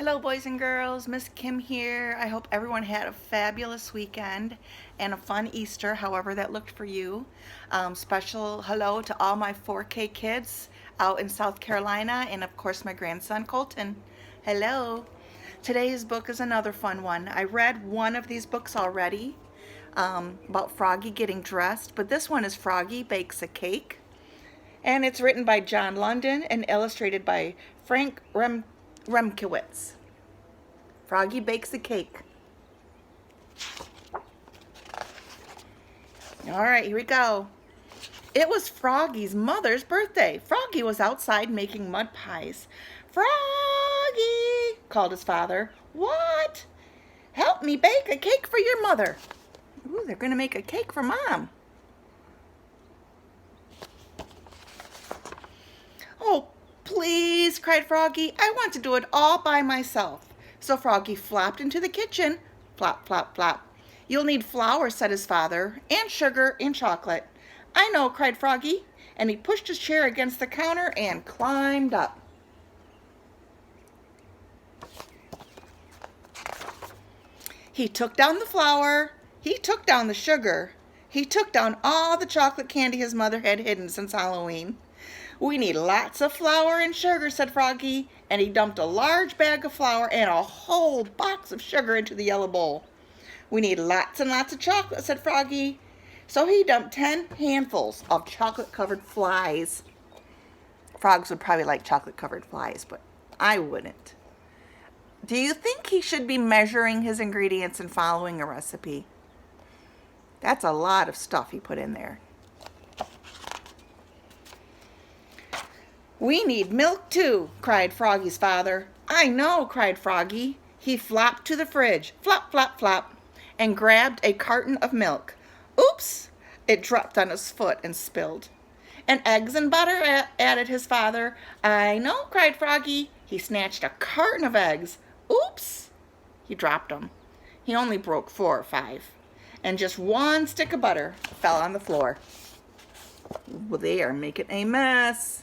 Hello boys and girls, Miss Kim here. I hope everyone had a fabulous weekend and a fun Easter, however that looked for you. Special hello to all my 4K kids out in South Carolina and of course my grandson Colton. Hello. Today's book is another fun one. I read one of these books already about Froggy getting dressed, but this one is Froggy Bakes a Cake. And it's written by John London and illustrated by Frank Remkowitz. Froggy bakes a cake. All right, here we go. It was Froggy's mother's birthday. Froggy was outside making mud pies. Froggy, called his father. What? Help me bake a cake for your mother. Ooh, they're going to make a cake for Mom. Oh, please, cried Froggy. I want to do it all by myself. So Froggy flopped into the kitchen. Flop, flop, flop. You'll need flour, said his father, and sugar and chocolate. I know, cried Froggy, and he pushed his chair against the counter and climbed up. He took down the flour. He took down the sugar. He took down all the chocolate candy his mother had hidden since Halloween. We need lots of flour and sugar, said Froggy, and he dumped a large bag of flour and a whole box of sugar into the yellow bowl. We need lots and lots of chocolate, said Froggy. So he dumped 10 handfuls of chocolate-covered flies. Frogs would probably like chocolate-covered flies, but I wouldn't. Do you think he should be measuring his ingredients and following a recipe? That's a lot of stuff he put in there. We need milk too, cried Froggy's father. I know, cried Froggy. He flopped to the fridge, flop, flop, flop, and grabbed a carton of milk. Oops! It dropped on his foot and spilled. And eggs and butter, added his father. I know, cried Froggy. He snatched a carton of eggs. Oops! He dropped them. He only broke 4 or 5. And just one stick of butter fell on the floor. Well, they are making a mess.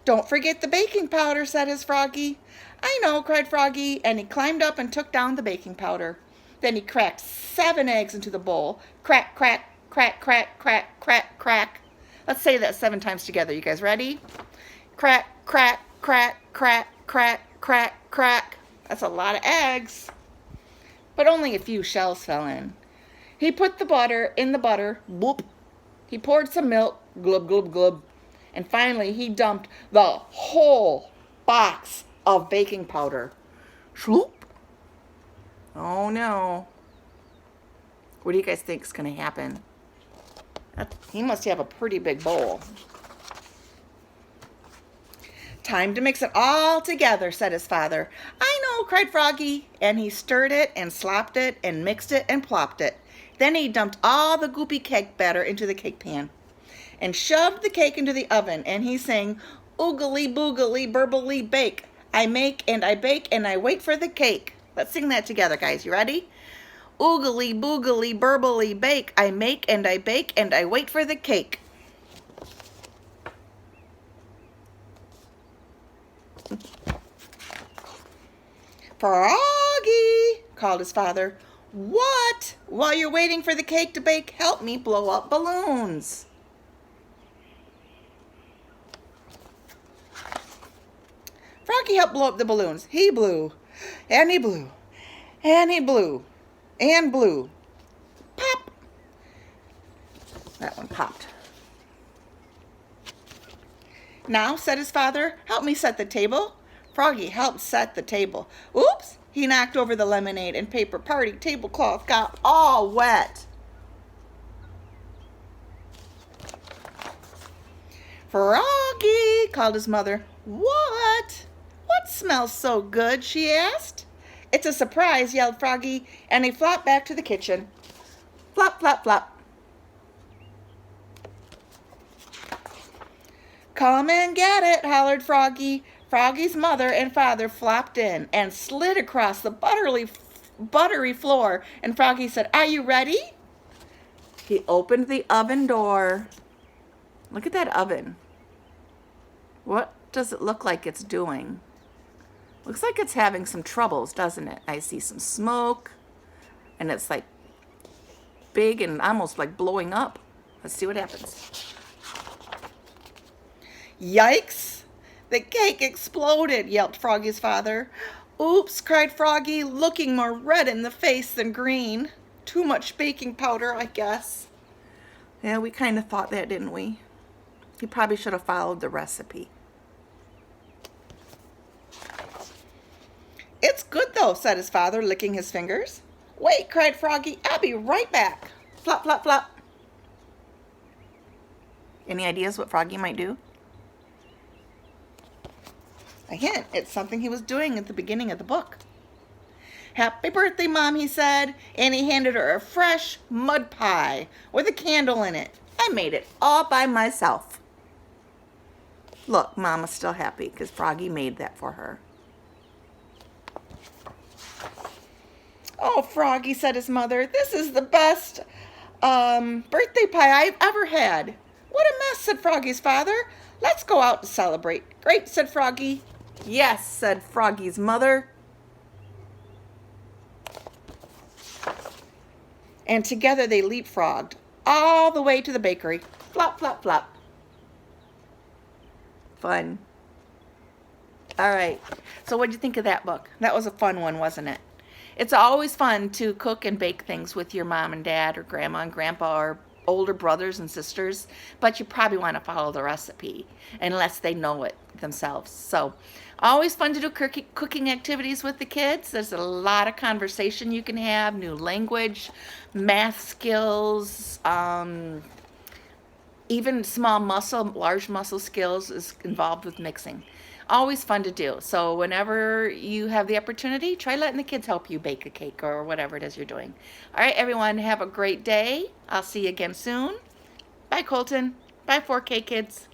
Don't forget the baking powder, said his Froggy. I know, cried Froggy, and he climbed up and took down the baking powder. Then he cracked 7 eggs into the bowl. Crack, crack, crack, crack, crack, crack, crack. Let's say that 7 times together. You guys ready? Crack, crack, crack, crack, crack, crack, crack. That's a lot of eggs. But only a few shells fell in. He put the butter in the butter. Whoop. He poured some milk. Glub, glub, glub. And finally, he dumped the whole box of baking powder. Shloop. Oh, no. What do you guys think is going to happen? He must have a pretty big bowl. Time to mix it all together, said his father. I know, cried Froggy. And he stirred it and slopped it and mixed it and plopped it. Then he dumped all the goopy cake batter into the cake pan and shoved the cake into the oven, and he sang, oogly boogly burbly bake. I make and I bake and I wait for the cake. Let's sing that together, guys. You ready? Oogly boogly burbly bake. I make and I bake and I wait for the cake. Froggy, called his father. What? While you're waiting for the cake to bake, help me blow up balloons. Froggy helped blow up the balloons. He blew, and he blew, and he blew, and blew. Pop! That one popped. Now, said his father, help me set the table. Froggy helped set the table. Oops! He knocked over the lemonade and paper party tablecloth got all wet. Froggy, called his mother. What? What smells so good? She asked. It's a surprise, yelled Froggy, and he flopped back to the kitchen. Flop, flop, flop. Come and get it, hollered Froggy. Froggy's mother and father flopped in and slid across the buttery floor, and Froggy said, are you ready? He opened the oven door. Look at that oven. What does it look like it's doing? Looks like it's having some troubles, doesn't it? I see some smoke, and it's like big and almost like blowing up. Let's see what happens. Yikes! The cake exploded, yelped Froggy's father. Oops, cried Froggy, looking more red in the face than green. Too much baking powder, I guess. Yeah, we kind of thought that, didn't we? He probably should have followed the recipe. It's good, though, said his father, licking his fingers. Wait, cried Froggy, I'll be right back. Flop, flop, flop. Any ideas what Froggy might do? A hint, it's something he was doing at the beginning of the book. Happy birthday, Mom, he said, and he handed her a fresh mud pie with a candle in it. I made it all by myself. Look, Mama's still happy because Froggy made that for her. Oh, Froggy, said his mother, this is the best birthday pie I've ever had. What a mess, said Froggy's father. Let's go out to celebrate. Great, said Froggy. Yes, said Froggy's mother. And together they leapfrogged all the way to the bakery. Flop, flop, flop. Fun. All right. So what did you think of that book? That was a fun one, wasn't it? It's always fun to cook and bake things with your mom and dad or grandma and grandpa or older brothers and sisters, but you probably want to follow the recipe unless they know it themselves. So always fun to do cooking activities with the kids. There's a lot of conversation you can have, new language, math skills, even small muscle, large muscle skills is involved with mixing. Always fun to do. So whenever you have the opportunity, try letting the kids help you bake a cake or whatever it is you're doing. All right, everyone, have a great day. I'll see you again soon. Bye, Colton. Bye, 4K kids.